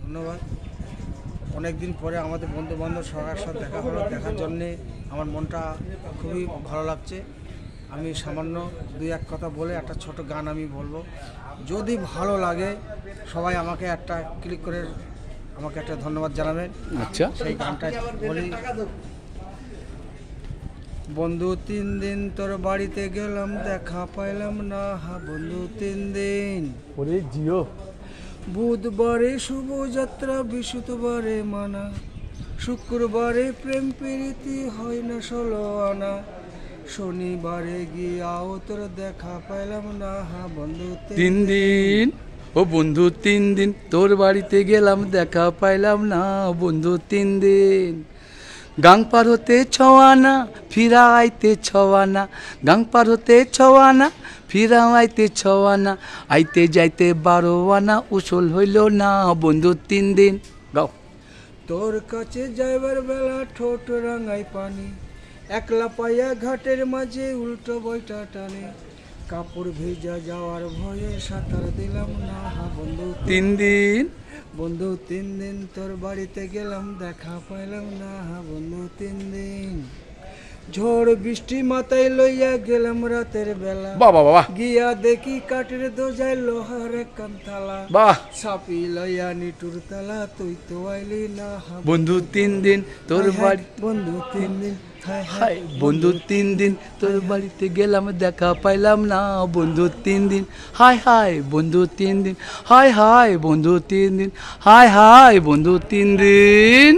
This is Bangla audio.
ধন্যবাদ। অনেক দিন পরে আমাদের বন্ধুবান্ধব সবার সাথে দেখা হলো, দেখার জন্যে আমার মনটা খুবই ভালো লাগছে। আমি সামান্য দুই এক কথা বলে একটা ছোট গান আমি বলবো, যদি ভালো লাগে সবাই আমাকে একটা ক্লিক করে আমাকে একটা ধন্যবাদ জানাবেন। আচ্ছা, সেই গানটা বলি। বন্ধু 3 দিন তোর বাড়িতে গেলাম, দেখা পাইলাম না। বন্ধু 3 দিন। ওরে জিও। বুধবারে শুভযাত্রা, বৃহস্পতিবারে মানা, শুক্রবারে প্রেম প্রীতি হয় না 16 আনা, শনিবারে গিয়াও তোর দেখা পাইলাম না। বন্ধু 3 দিন। ও বন্ধু 3 দিন তোর বাড়িতে গেলাম, দেখা পাইলাম না। বন্ধু 3 দিন। গাং পার হতে 6 আনা, ফিরা আইতে 6 আনা। গাং পার হতে 6 আনা, ফিরা আইতে 6 আনা। আইতে যাইতে 12 আনা, উসল হইল না। বন্ধু 3 দিন। গাও। তোর কাছে যাইবার বেলা ঠোঁট রাঙাই পানি, একলা পাইয়া ঘাটের মাঝে উল্টো বইটা টানে, কাপড় ভেজা যাওয়ার ভয়ে সাঁতার দিলাম না। বন্ধু 3 দিন। বন্ধু 3 দিন তোর বাড়িতে গেলাম, দেখা পাইলাম না। বন্ধু 3 দিন। ঝড় বৃষ্টি মাথায় লইয়া গেলাম রাতের বেলা, বাহ বাহ বাহ গিয়া দেখি কাঠের দোজায় লোহার কান্থালা, বাহ। সাপি লইয়া নিটুর তালা, তুই তো আইলি না। বন্ধু 3 দিন তোর বাড়ি। বন্ধু 3 দিন। হাই বন্ধু 3 দিন তোর বাড়িতে গেলাম, দেখা পাইলাম না। বন্ধু 3 দিন। হাই হাই বন্ধু 3 দিন। হাই হাই বন্ধু 3 দিন। হাই হাই বন্ধু 3 দিন।